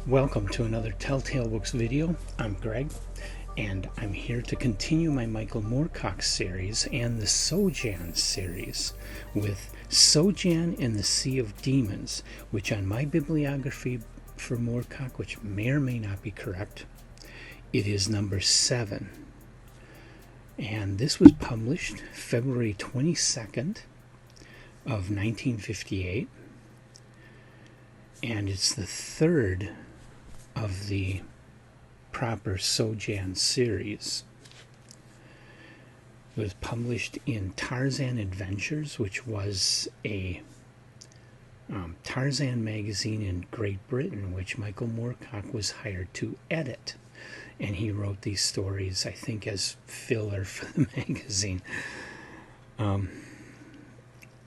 Welcome to another Telltale Books video. I'm Greg, and I'm here to continue my Michael Moorcock series and the Sojan series with Sojan in the Sea of Demons, which on my bibliography for Moorcock, which may or may not be correct, it is number 7. And this was published February 22nd of 1958, and it's the third of the proper Sojan series. It was published in Tarzan Adventures, which was a Tarzan magazine in Great Britain, which Michael Moorcock was hired to edit. And he wrote these stories, I think, as filler for the magazine. And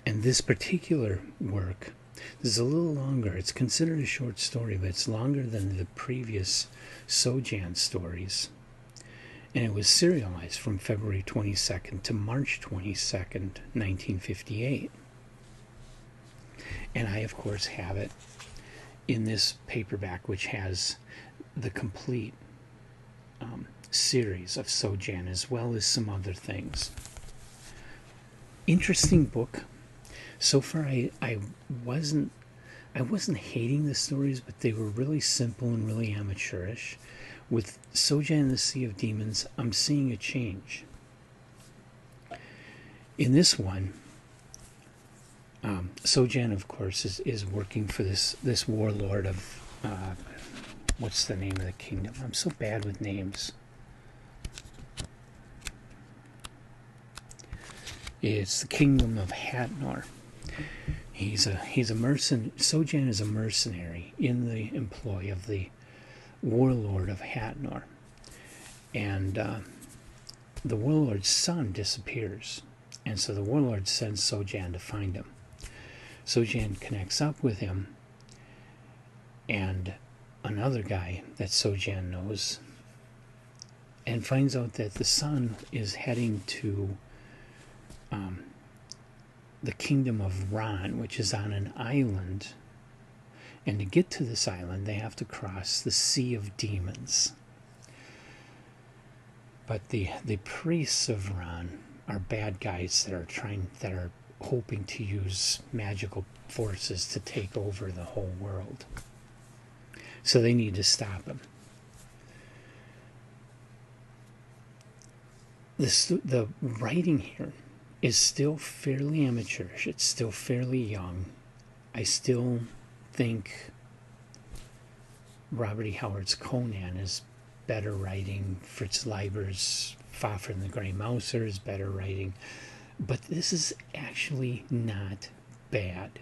this particular work, this is a little longer. It's considered a short story, but it's longer than the previous Sojan stories. And it was serialized from February 22nd to March 22nd, 1958. And I, of course, have it in this paperback, which has the complete series of Sojan, as well as some other things. Interesting book. So far, I wasn't hating the stories, but they were really simple and really amateurish. With Sojan in the Sea of Demons, I'm seeing a change. In this one, Sojan, of course, is working for this warlord of what's the name of the kingdom? I'm so bad with names. It's the kingdom of Hatnor. He's a mercenary. Sojan is a mercenary in the employ of the warlord of Hatnor, and the warlord's son disappears, and so the warlord sends Sojan to find him. Sojan connects up with him, and another guy that Sojan knows, and finds out that the son is heading to the kingdom of Ran, which is on an island, and to get to this island they have to cross the Sea of Demons. But the priests of Ran are bad guys that are hoping to use magical forces to take over the whole world. So they need to stop them. The writing here is still fairly amateurish. It's still fairly young. I still think Robert E. Howard's Conan is better writing. Fritz Leiber's Fafhrd and the Grey Mouser is better writing. But this is actually not bad.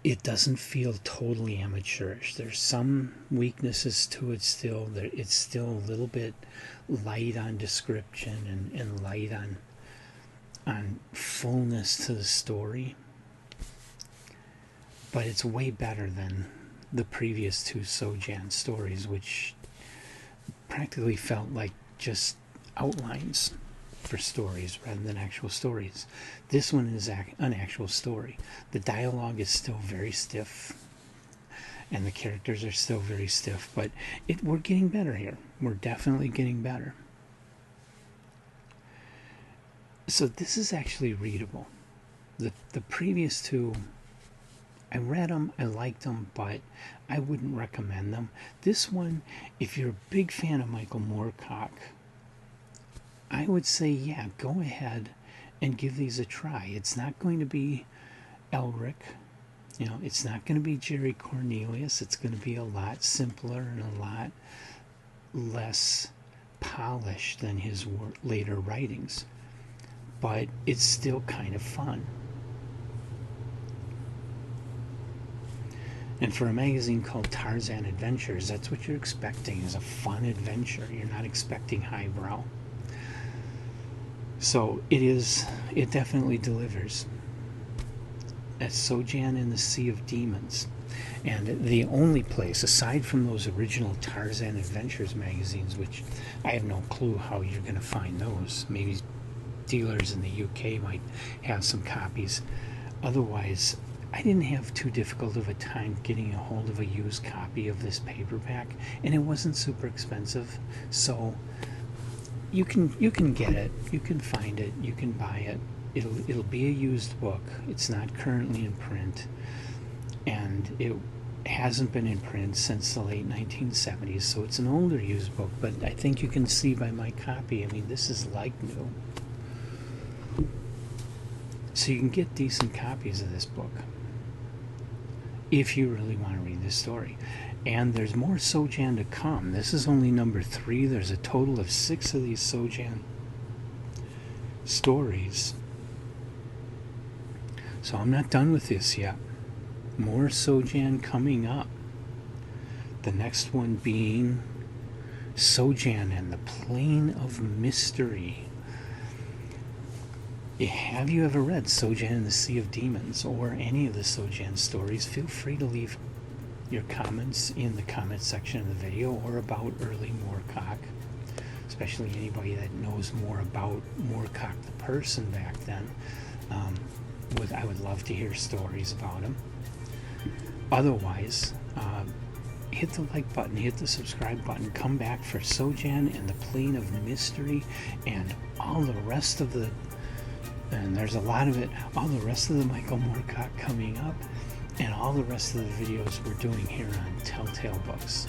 It doesn't feel totally amateurish. There's some weaknesses to it still. It's still a little bit light on description and light on fullness to the story, but it's way better than the previous two Sojan stories, which practically felt like just outlines for stories rather than actual stories. This one is an actual story. The dialogue is still very stiff, and the characters are still very stiff, but we're getting better here. We're definitely getting better. So this is actually readable. The previous two, I read them, I liked them, but I wouldn't recommend them. This one, if you're a big fan of Michael Moorcock, I would say, yeah, go ahead and give these a try. It's not going to be Elric. It's not going to be Jerry Cornelius. It's going to be a lot simpler and a lot less polished than his later writings. But it's still kind of fun. And for a magazine called Tarzan Adventures, that's what you're expecting, is a fun adventure. You're not expecting highbrow. So it definitely delivers. That's Sojan in the Sea of Demons. And the only place, aside from those original Tarzan Adventures magazines, which I have no clue how you're going to find those, maybe dealers in the UK might have some copies. Otherwise, I didn't have too difficult of a time getting a hold of a used copy of this paperback, and it wasn't super expensive, so you can get it, you can find it, you can buy it. It'll be a used book. It's not currently in print, and it hasn't been in print since the late 1970s, so it's an older used book, but I think you can see by my copy, I mean, this is like new. So you can get decent copies of this book if you really want to read this story. And there's more Sojan to come. This is only number 3. There's a total of 6 of these Sojan stories. So I'm not done with this yet. More Sojan coming up. The next one being Sojan and the Plane of Mystery. Have you ever read Sojan and the Sea of Demons or any of the Sojan stories? Feel free to leave your comments in the comment section of the video, or about early Moorcock, especially anybody that knows more about Moorcock the person back then. I would love to hear stories about him. Otherwise, hit the like button, hit the subscribe button, come back for Sojan and the Plane of Mystery and all the rest of the, and there's a lot of it, all the rest of the Michael Moorcock coming up, and all the rest of the videos we're doing here on Telltale Books.